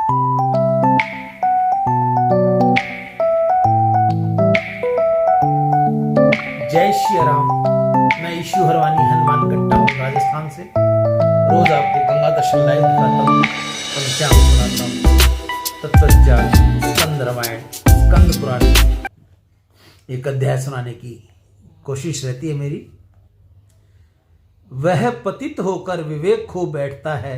जय श्री राम। मैं ईशु हरवानी हनुमान गट्टा हूँ राजस्थान से। रोज आपको गंगा दर्शन लाइव दिखाता हूँ, पंचांग सुनाता हूँ, तत्वज्ञान, स्कंद रामायण, स्कंद पुराण एक अध्याय सुनाने की कोशिश रहती है मेरी। वह पतित होकर विवेक खो बैठता है,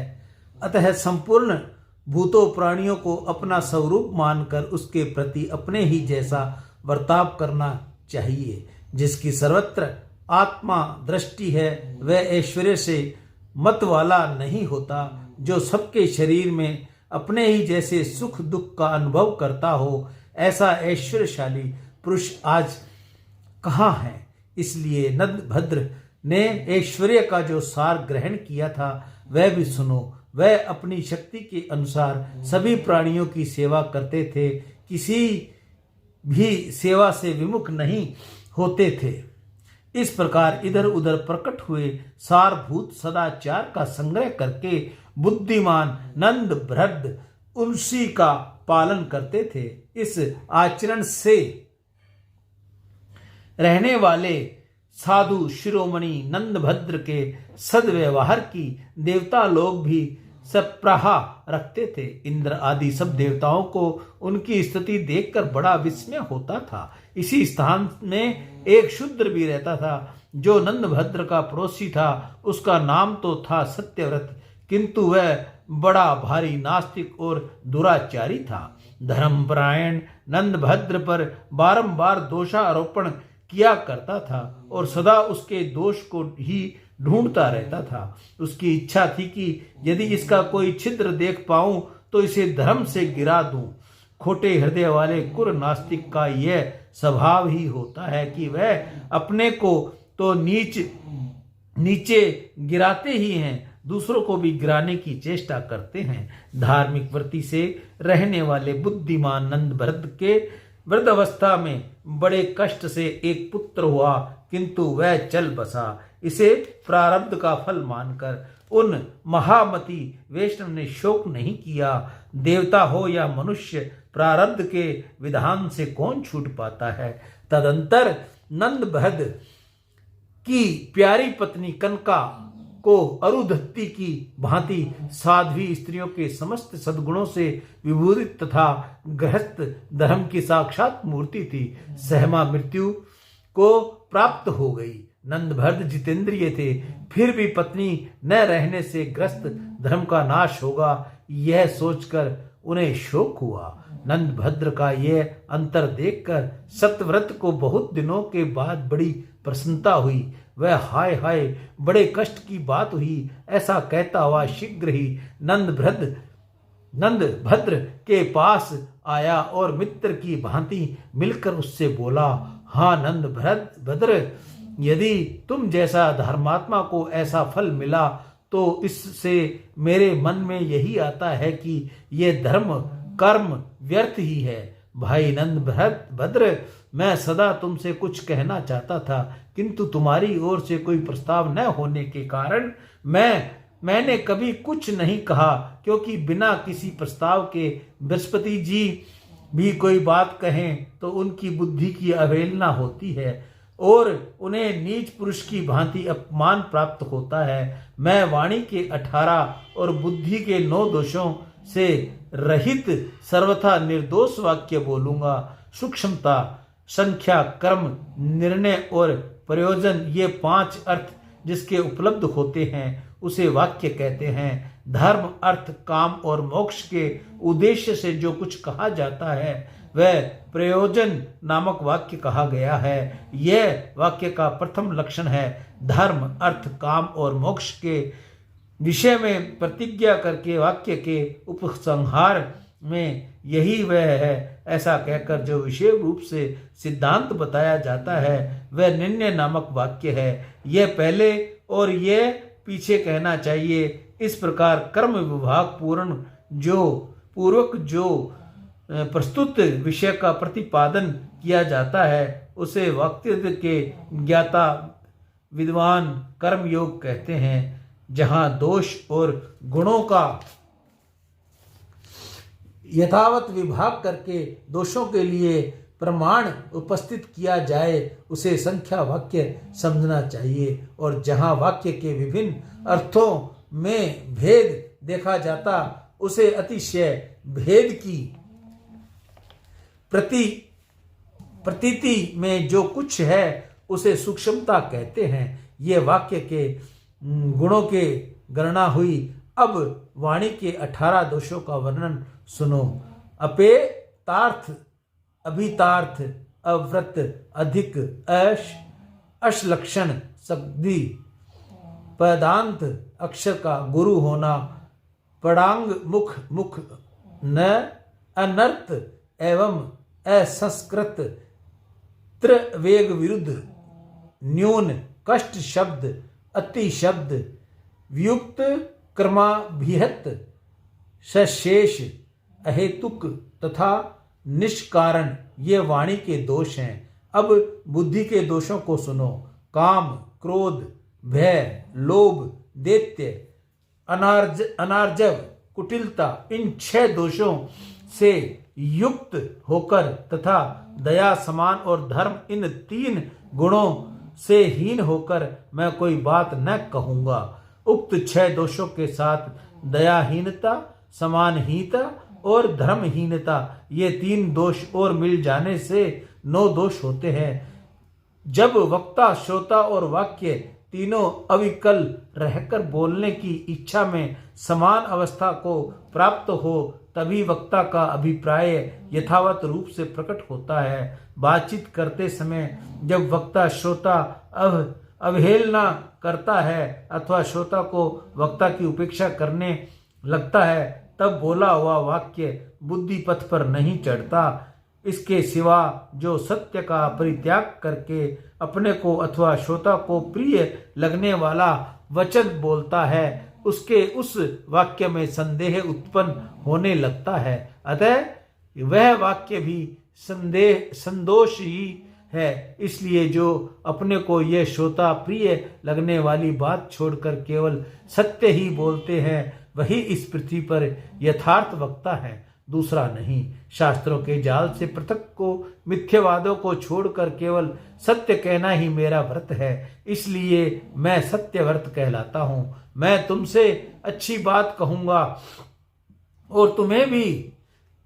अतः संपूर्ण भूतों प्राणियों को अपना स्वरूप मानकर उसके प्रति अपने ही जैसा बर्ताव करना चाहिए। जिसकी सर्वत्र आत्मा दृष्टि है वह ऐश्वर्य से मत वाला नहीं होता। जो सबके शरीर में अपने ही जैसे सुख दुख का अनुभव करता हो, ऐसा ऐश्वर्यशाली पुरुष आज कहाँ है। इसलिए नंदभद्र ने ऐश्वर्य का जो सार ग्रहण किया था वह भी सुनो। वह अपनी शक्ति के अनुसार सभी प्राणियों की सेवा करते थे, किसी भी सेवा से विमुख नहीं होते थे। इस प्रकार इधर उधर प्रकट हुए सारभूत सदाचार का संग्रह करके बुद्धिमान नंदभद्र उसी का पालन करते थे। इस आचरण से रहने वाले साधु शिरोमणि नंदभद्र के सद्व्यवहार की देवता लोग भी सप्राहा रखते थे। इंद्र आदि सब देवताओं को उनकी स्थिति देखकर बड़ा विस्मय होता था। इसी स्थान में एक शूद्र भी रहता था जो नंदभद्र का पड़ोसी था। उसका नाम तो था सत्यव्रत, किंतु वह बड़ा भारी नास्तिक और दुराचारी था। धर्मपरायण नंदभद्र पर बारंबार दोषारोपण किया करता था और सदा उसके दोष को ही ढूंढता रहता था। उसकी इच्छा थी कि यदि इसका कोई छिद्र देख पाऊं तो इसे धर्म से गिरा दूं। खोटे हृदय वाले कुर नास्तिक का यह स्वभाव ही होता है कि वह अपने को तो नीचे गिराते ही हैं, दूसरों को भी गिराने की चेष्टा करते हैं। धार्मिक वृत्ति से रहने वाले बुद्धिमान नंदभद्र के वृद्धावस्था में बड़े कष्ट से एक पुत्र हुआ, किंतु वह चल बसा। इसे प्रारब्ध का फल मानकर उन महामती वैष्णव ने शोक नहीं किया। देवता हो या मनुष्य, प्रारब्ध के विधान से कौन छूट पाता है। तदंतर नंदभद्र की प्यारी पत्नी कनका को अरुंधति की भांति साध्वी स्त्रियों के समस्त सद्गुणों से विभूषित तथा गृहस्थ धर्म की साक्षात मूर्ति थी। सहमा मृत्यु को प्राप्त हो गई। नंदभद्र जितेंद्रिय थे, फिर भी पत्नी न रहने से ग्रस्त धर्म का नाश होगा, यह सोचकर उन्हें शोक हुआ। नंदभद्र का यह अंतर देखकर सत्यव्रत को बहुत दिनों के बाद बड़ी प्रसन्नता हुई। वह हाय हाय बड़े कष्ट की बात हुई, ऐसा कहता हुआ शीघ्र ही नंदभद्र के पास आया और मित्र की भांति मिलकर उससे बोला, हाँ नंदभद्र, यदि तुम जैसा धर्मात्मा को ऐसा फल मिला तो इससे मेरे मन में यही आता है कि यह धर्म कर्म व्यर्थ ही है। भाई नंदभद्र, मैं सदा तुमसे कुछ कहना चाहता था, किंतु तुम्हारी ओर से कोई प्रस्ताव न होने के कारण मैंने कभी कुछ नहीं कहा, क्योंकि बिना किसी प्रस्ताव के बृहस्पति जी भी कोई बात कहें तो उनकी बुद्धि की अवहेलना होती है और उन्हें नीच पुरुष की भांति अपमान प्राप्त होता है। मैं वाणी के 18 और बुद्धि के 9 दोषों से रहित सर्वथा निर्दोष वाक्य बोलूंगा। सूक्ष्मता, संख्या, कर्म, निर्णय और प्रयोजन, ये 5 अर्थ जिसके उपलब्ध होते हैं उसे वाक्य कहते हैं। धर्म, अर्थ, काम और मोक्ष के उद्देश्य से जो कुछ कहा जाता है वह प्रयोजन नामक वाक्य कहा गया है। यह वाक्य का प्रथम लक्षण है। धर्म, अर्थ, काम और मोक्ष के विषय में प्रतिज्ञा करके वाक्य के उपसंहार में यही वह है, ऐसा कहकर जो विषय रूप से सिद्धांत बताया जाता है वह निर्णय नामक वाक्य है। यह पहले और यह पीछे कहना चाहिए। इस प्रकार कर्म विभाग पूर्वक जो प्रस्तुत विषय का प्रतिपादन किया जाता है उसे वाक्य के ज्ञाता विद्वान कर्मयोग कहते हैं। जहाँ दोष और गुणों का यथावत विभाग करके दोषों के लिए प्रमाण उपस्थित किया जाए उसे संख्या वाक्य समझना चाहिए। और जहाँ वाक्य के विभिन्न अर्थों में भेद देखा जाता उसे अतिशय भेद की प्रतीति में जो कुछ है उसे सूक्ष्मता कहते हैं। ये वाक्य के गुणों के गणना हुई। अब वाणी के 18 दोषों का वर्णन सुनो। अपेतार्थ, अभितार्थ, अव्रत, अधिक, अश्लक्षण, सग्धि, पदांत, अक्षर का गुरु होना, पड़ांग, मुख, न, अनर्थ एवं असंस्कृत, त्रिवेग विरुद्ध, न्यून, कष्ट शब्द, अति शब्द, व्युक्त, क्रमाभिहत, सशेष, अहेतुक तथा निष्कारण, ये वाणी के दोष हैं। अब बुद्धि के दोषों को सुनो। काम, क्रोध, भय, लोभ, दैत्य, अनार्जव, कुटिलता, इन 6 दोषों से युक्त होकर तथा दया, समान और धर्म, इन 3 गुणों से हीन होकर मैं कोई बात न कहूँगा। उक्त 6 दोषों के साथ दयाहीनता, समानहीनता और धर्महीनता, ये 3 दोष और मिल जाने से 9 दोष होते हैं। जब वक्ता, श्रोता और वाक्य तीनों अविकल रहकर बोलने की इच्छा में समान अवस्था को प्राप्त हो तभी वक्ता का अभिप्राय यथावत रूप से प्रकट होता है। बातचीत करते समय जब वक्ता श्रोता अवहेलना करता है अथवा श्रोता को वक्ता की उपेक्षा करने लगता है तब बोला हुआ वाक्य बुद्धि पथ पर नहीं चढ़ता। इसके सिवा जो सत्य का परित्याग करके अपने को अथवा श्रोता को प्रिय लगने वाला वचन बोलता है उसके उस वाक्य में संदेह उत्पन्न होने लगता है। अतः वह वाक्य भी संदोष ही है। इसलिए जो अपने को यह श्रोता प्रिय लगने वाली बात छोड़कर केवल सत्य ही बोलते हैं वही इस पृथ्वी पर यथार्थ वक्ता है, दूसरा नहीं। शास्त्रों के जाल से पृथक को मिथ्यावादों को छोड़कर केवल सत्य कहना ही मेरा व्रत है, इसलिए मैं सत्यव्रत कहलाता हूँ। मैं तुमसे अच्छी बात कहूँगा और तुम्हें भी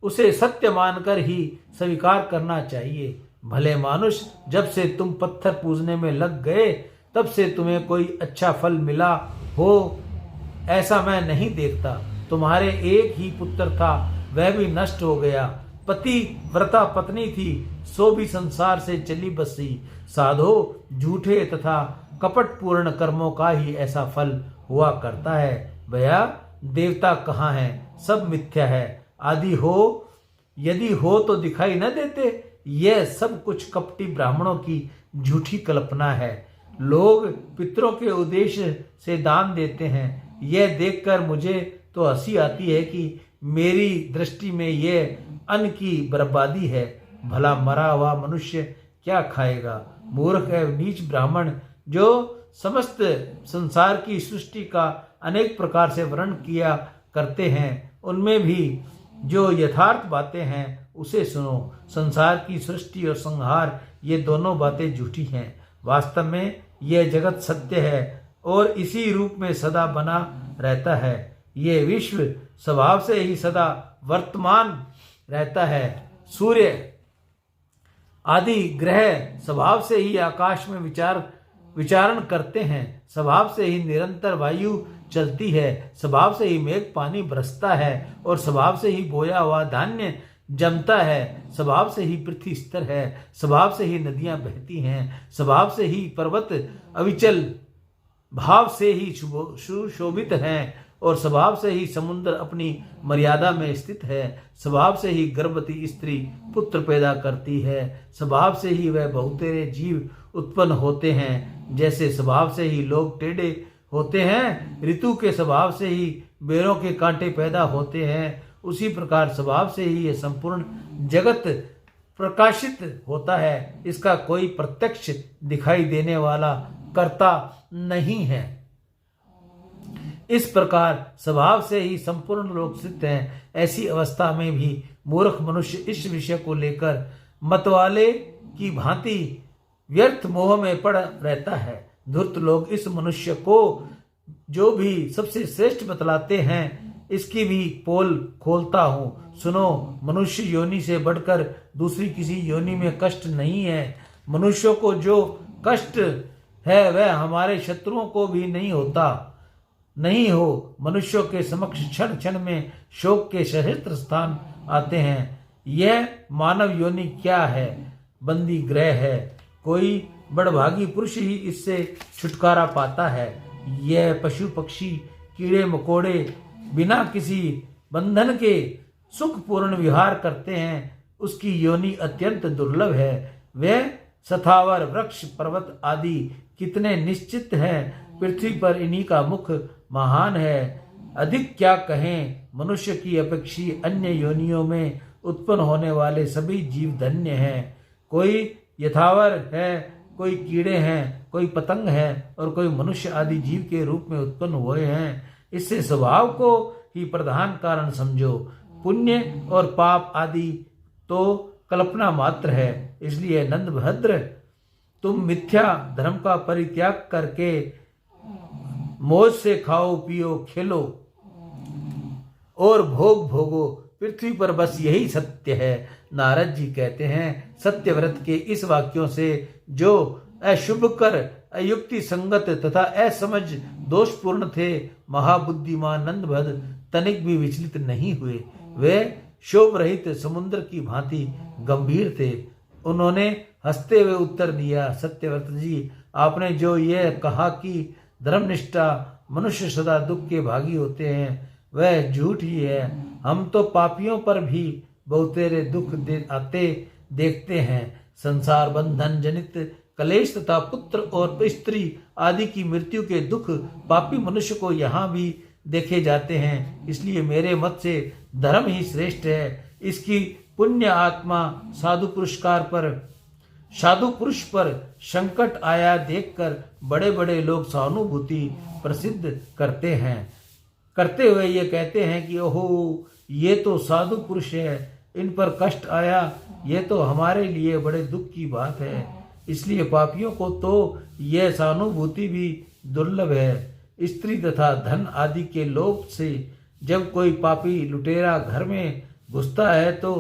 उसे सत्य मानकर ही स्वीकार करना चाहिए। भले मानुष, जब से तुम पत्थर पूजने में लग गए तब से तुम्हें कोई अच्छा फल मिला हो ऐसा मैं नहीं देखता। तुम्हारे एक ही पुत्र था, वह भी नष्ट हो गया। पति व्रता पत्नी थी, सो भी संसार से चली बसी। साधो, झूठे तथा कपटपूर्ण कर्मों का ही ऐसा फल हुआ करता है। भैया, देवता कहाँ हैं? सब मिथ्या है। आदि हो, यदि हो तो दिखाई न देते। यह सब कुछ कपटी ब्राह्मणों की झूठी कल्पना है। लोग पितरों के उद्देश्य से दान देते हैं। यह देखकर मुझे तो हंसी आती है कि मेरी दृष्टि में यह अन्न की बर्बादी है। भला मरा हुआ मनुष्य क्या खाएगा? मूर्ख एवं नीच ब्राह्मण जो समस्त संसार की सृष्टि का अनेक प्रकार से वर्णन किया करते हैं, उनमें भी जो यथार्थ बातें हैं उसे सुनो। संसार की सृष्टि और संहार ये दोनों बातें झूठी हैं। वास्तव में यह जगत सत्य है और इसी रूप में सदा बना रहता है। ये विश्व स्वभाव से ही सदा वर्तमान रहता है। सूर्य आदि ग्रह स्वभाव से ही आकाश में विचारण करते हैं। स्वभाव से ही निरंतर वायु चलती है। स्वभाव से ही मेघ पानी बरसता है और स्वभाव से ही बोया हुआ धान्य जमता है। स्वभाव से ही पृथ्वी स्थिर है। स्वभाव से ही नदियां बहती हैं। स्वभाव से ही पर्वत अविचल भाव से ही सुशोभित हैं और स्वभाव से ही समुद्र अपनी मर्यादा में स्थित है। स्वभाव से ही गर्भवती स्त्री पुत्र पैदा करती है। स्वभाव से ही वह बहुतेरे जीव उत्पन्न होते हैं। जैसे स्वभाव से ही लोग टेढ़े होते हैं, ऋतु के स्वभाव से ही बेरों के कांटे पैदा होते हैं, उसी प्रकार स्वभाव से ही यह संपूर्ण जगत प्रकाशित होता है। इसका कोई प्रत्यक्ष दिखाई देने वाला कर्ता नहीं है। इस प्रकार स्वभाव से ही संपूर्ण लोग स्थित हैं। ऐसी अवस्था में भी मूर्ख मनुष्य इस विषय को लेकर मतवाले की भांति व्यर्थ मोह में पड़ रहता है। धूर्त लोग इस मनुष्य को जो भी सबसे श्रेष्ठ बतलाते हैं इसकी भी पोल खोलता हूँ। सुनो, मनुष्य योनि से बढ़कर दूसरी किसी योनि में कष्ट नहीं है। मनुष्यों को जो कष्ट है वह हमारे शत्रुओं को भी नहीं हो। मनुष्यों के समक्ष क्षण क्षण में शोक के सहस्त्र स्थान आते हैं। यह मानव योनि क्या है? बंदी ग्रह है। कोई बड़भागी पुरुष ही इससे छुटकारा पाता है। यह पशु पक्षी कीड़े मकोड़े बिना किसी बंधन के सुखपूर्ण विहार करते हैं। उसकी योनि अत्यंत दुर्लभ है। वह स्थावर वृक्ष पर्वत आदि कितने निश्चित हैं। पृथ्वी पर इन्हीं का मुख महान है। अधिक क्या कहें, मनुष्य की अपेक्षा अन्य योनियों में उत्पन्न होने वाले सभी जीव धन्य हैं। कोई यथावर है, कोई कीड़े हैं, कोई पतंग है और कोई मनुष्य आदि जीव के रूप में उत्पन्न हुए हैं। इससे स्वभाव को ही प्रधान कारण समझो। पुण्य और पाप आदि तो कल्पना मात्र है। इसलिए नंदभद्र, तुम मिथ्या धर्म का परित्याग करके मौज से खाओ पियो खेलो और भोग भोगो। पृथ्वी पर बस यही सत्य है। नारद जी कहते हैं, सत्यव्रत के इस वाक्यों से जो अशुभ कर अयुक्ति संगत तथा असमझ दोषपूर्ण थे, महाबुद्धिमान नंदभद्र तनिक भी विचलित नहीं हुए। वे शोभ रहित समुद्र की भांति गंभीर थे। उन्होंने हंसते हुए उत्तर दिया, सत्यव्रत जी, आपने जो यह कहा कि धर्मनिष्ठा मनुष्य सदा दुख के भागी होते हैं, वह झूठ ही है। हम तो पापियों पर भी बहुतेरे दुख आते देखते हैं। संसार बंधन जनित कलेश तथा पुत्र और स्त्री आदि की मृत्यु के दुख पापी मनुष्य को यहाँ भी देखे जाते हैं। इसलिए मेरे मत से धर्म ही श्रेष्ठ है। इसकी पुण्य आत्मा साधु पुरुष पर संकट आया देखकर बड़े बड़े लोग सहानुभूति प्रसिद्ध करते हुए ये कहते हैं कि ओहो, ये तो साधु पुरुष है, इन पर कष्ट आया, ये तो हमारे लिए बड़े दुख की बात है। इसलिए पापियों को तो यह सहानुभूति भी दुर्लभ है। स्त्री तथा धन आदि के लोभ से जब कोई पापी लुटेरा घर में घुसता है तो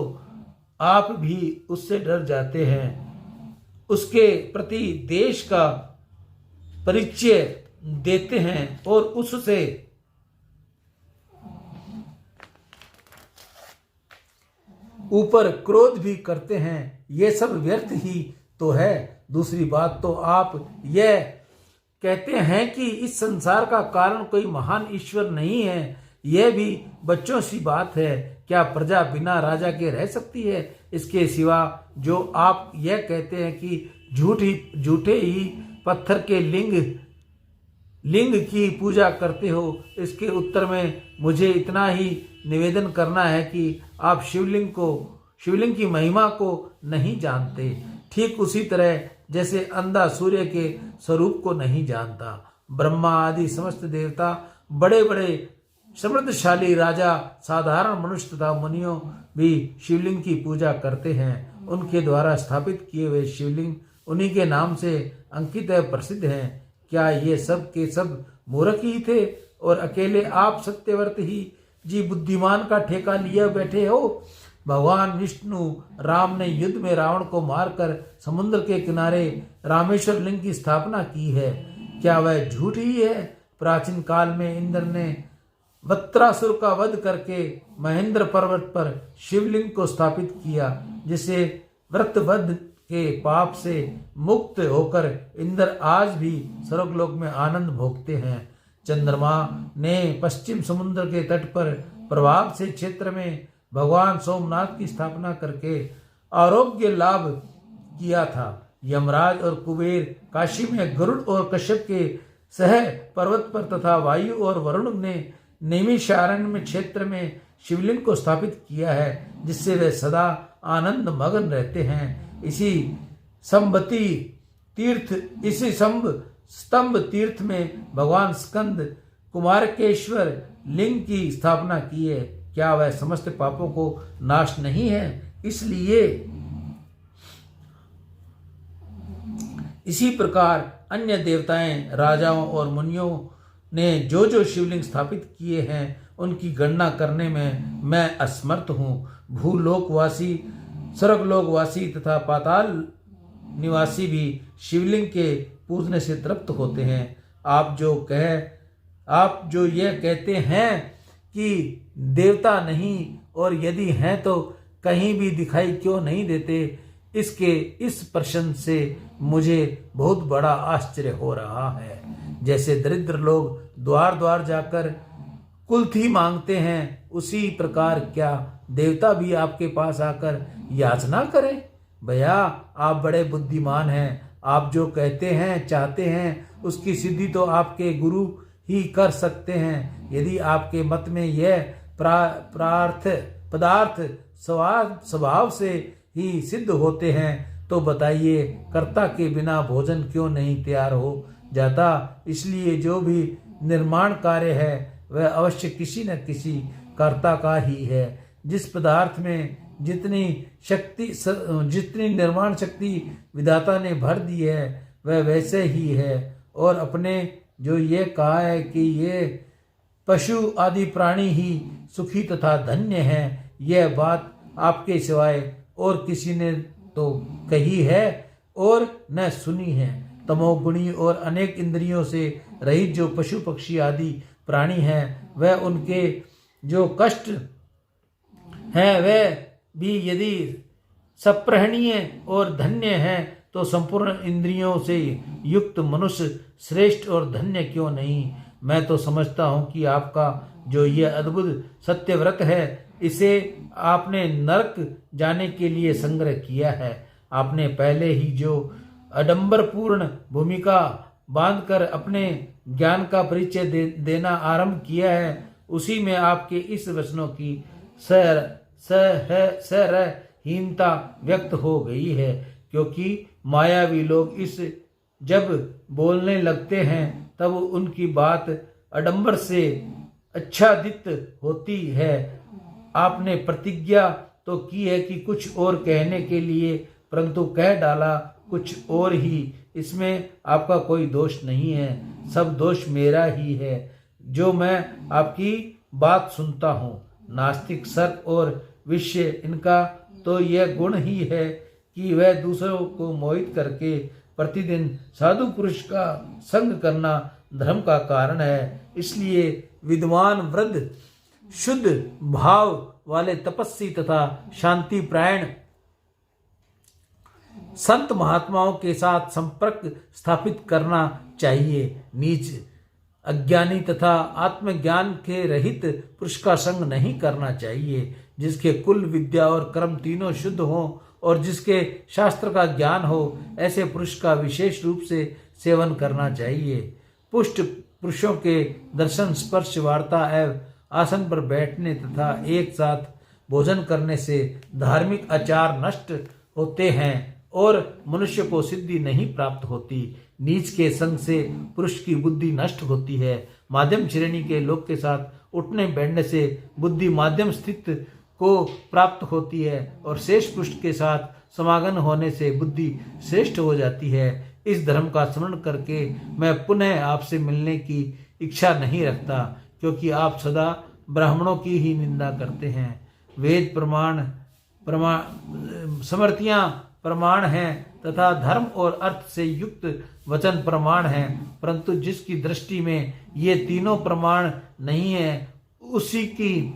आप भी उससे डर जाते हैं। उसके प्रति देश का परिचय देते हैं और उससे ऊपर क्रोध भी करते हैं। ये सब व्यर्थ ही तो है। दूसरी बात तो आप यह कहते हैं कि इस संसार का कारण कोई महान ईश्वर नहीं है। यह भी बच्चों सी बात है। क्या प्रजा बिना राजा के रह सकती है? इसके सिवा जो आप यह कहते हैं कि झूठे ही पत्थर के लिंग की पूजा करते हो, इसके उत्तर में मुझे इतना ही निवेदन करना है कि आप शिवलिंग की महिमा को नहीं जानते। ठीक उसी तरह जैसे अंधा सूर्य के स्वरूप को नहीं जानता। ब्रह्मा आदि समस्त देवता, बड़े बड़े समृद्धशाली राजा, साधारण मनुष्य तथा मुनियों भी शिवलिंग की पूजा करते हैं। उनके द्वारा स्थापित किए हुए शिवलिंग उन्हीं के नाम से अंकित है, प्रसिद्ध हैं। क्या ये सब के सब मूर्ख ही थे और अकेले आप सत्यव्रत ही जी बुद्धिमान का ठेका लिए बैठे हो? भगवान विष्णु राम ने युद्ध में रावण को मारकर समुद्र के किनारे रामेश्वर लिंग की स्थापना की है। क्या वह झूठ ही है? प्राचीन काल में इंद्र ने वत्रासुर का वध करके महेंद्र पर्वत पर शिवलिंग को स्थापित किया, जिसे व्रतबद्ध के पाप से मुक्त होकर इंद्र आज भी स्वर्गलोक में आनंद भोगते हैं। चंद्रमा ने पश्चिम समुद्र के तट पर प्रभाव से क्षेत्र में भगवान सोमनाथ की स्थापना करके आरोग्य लाभ किया था। यमराज और कुबेर काशी में गरुड़ और कश्यप के सह पर्वत पर तथा वायु और वरुण ने नैमिषारण्य में क्षेत्र में शिवलिंग को स्थापित किया है, जिससे वे सदा आनंद मगन रहते हैं। इसी स्तंभ तीर्थ में भगवान स्कंद कुमारकेश्वर लिंग की स्थापना की है, क्या वह समस्त पापों को नाश नहीं है? इसलिए इसी प्रकार अन्य देवताएं, राजाओं और मुनियों ने जो जो शिवलिंग स्थापित किए हैं उनकी गणना करने में मैं असमर्थ हूँ। भूलोकवासी, स्वर्गलोकवासी तथा पाताल निवासी भी शिवलिंग के पूजने से तृप्त होते हैं। आप जो यह कहते हैं कि देवता नहीं, और यदि हैं तो कहीं भी दिखाई क्यों नहीं देते, इस प्रश्न से मुझे बहुत बड़ा आश्चर्य हो रहा है। जैसे दरिद्र लोग द्वार द्वार जाकर कुल्थी मांगते हैं, उसी प्रकार क्या देवता भी आपके पास आकर याचना करें? भैया, आप बड़े बुद्धिमान हैं। आप जो कहते हैं, चाहते हैं, उसकी सिद्धि तो आपके गुरु ही कर सकते हैं। यदि आपके मत में यह पदार्थ स्वभाव से ही सिद्ध होते हैं तो बताइए, कर्ता के बिना भोजन क्यों नहीं तैयार हो जाता? इसलिए जो भी निर्माण कार्य है वह अवश्य किसी न किसी कर्ता का ही है। जिस पदार्थ में जितनी निर्माण शक्ति विधाता ने भर दी है वह वैसे ही है। और अपने जो ये कहा है कि ये पशु आदि प्राणी ही सुखी तथा धन्य हैं, यह बात आपके सिवाय और किसी ने तो कही है और न सुनी है। तमोगुणी और अनेक इंद्रियों से रहित जो पशु पक्षी आदि प्राणी हैं, वह उनके जो कष्ट हैं वह भी यदि सप्रहणीय और धन्य है तो संपूर्ण इंद्रियों से युक्त मनुष्य श्रेष्ठ और धन्य क्यों नहीं? मैं तो समझता हूँ कि आपका जो यह अद्भुत सत्यव्रत है, इसे आपने नरक जाने के लिए संग्रह किया है। आपने पहले ही जो आडंबरपूर्ण भूमिका बांधकर अपने ज्ञान का परिचय देना आरंभ किया है, उसी में आपके इस वचनों की सरहीनता व्यक्त हो गई है। क्योंकि मायावी लोग जब बोलने लगते हैं तब उनकी बात आडंबर से आच्छादित होती है। आपने प्रतिज्ञा तो की है कि कुछ और कहने के लिए, परंतु कह डाला कुछ और ही। इसमें आपका कोई दोष नहीं है, सब दोष मेरा ही है जो मैं आपकी बात सुनता हूँ। नास्तिक सर्प और विषय, इनका तो यह गुण ही है कि वह दूसरों को मोहित करके प्रतिदिन साधु पुरुष का संग करना धर्म का कारण है। इसलिए विद्वान, वृद्ध, शुद्ध भाव वाले तपस्वी तथा शांति प्रायण संत महात्माओं के साथ संपर्क स्थापित करना चाहिए। नीच, अज्ञानी तथा आत्मज्ञान के रहित पुरुष का संग नहीं करना चाहिए। जिसके कुल, विद्या और कर्म तीनों शुद्ध हों और जिसके शास्त्र का ज्ञान हो, ऐसे पुरुष का विशेष रूप से सेवन करना चाहिए। पुष्ट पुरुषों के दर्शन, स्पर्श, वार्ता एवं आसन पर बैठने तथा एक साथ भोजन करने से धार्मिक आचार नष्ट होते हैं और मनुष्य को सिद्धि नहीं प्राप्त होती। नीच के संग से पुरुष की बुद्धि नष्ट होती है। माध्यम श्रेणी के लोग के साथ उठने बैठने से बुद्धि माध्यम स्थिति को प्राप्त होती है और शेष पुरुष के साथ समागम होने से बुद्धि श्रेष्ठ हो जाती है। इस धर्म का स्मरण करके मैं पुनः आपसे मिलने की इच्छा नहीं रखता, क्योंकि आप सदा ब्राह्मणों की ही निंदा करते हैं। वेद समर्थियां प्रमाण हैं तथा धर्म और अर्थ से युक्त वचन प्रमाण हैं, परंतु जिसकी दृष्टि में ये तीनों प्रमाण नहीं है, उसी की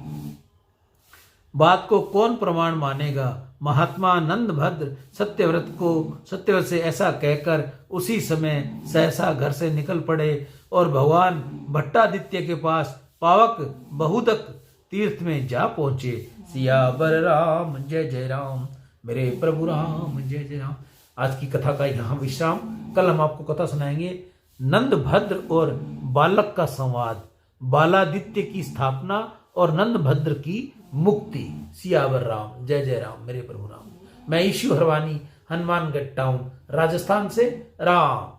बात को कौन प्रमाण मानेगा? महात्मा नंदभद्र सत्यव्रत से ऐसा कहकर उसी समय सहसा घर से निकल पड़े और भगवान भट्टादित्य के पास पावक बहुदक तीर्थ में जा पहुंचे। सियावर राम जय जय राम, मेरे प्रभु राम जय जय राम। आज की कथा का यहाँ विश्राम। कल हम आपको कथा सुनाएंगे नंदभद्र और बालक का संवाद, बालादित्य की स्थापना और नंदभद्र की मुक्ति। सियावर राम जय जय राम, मेरे प्रभु राम। मैं ईशु हरवानी, हनुमानगढ़ टाउन, राजस्थान से राम।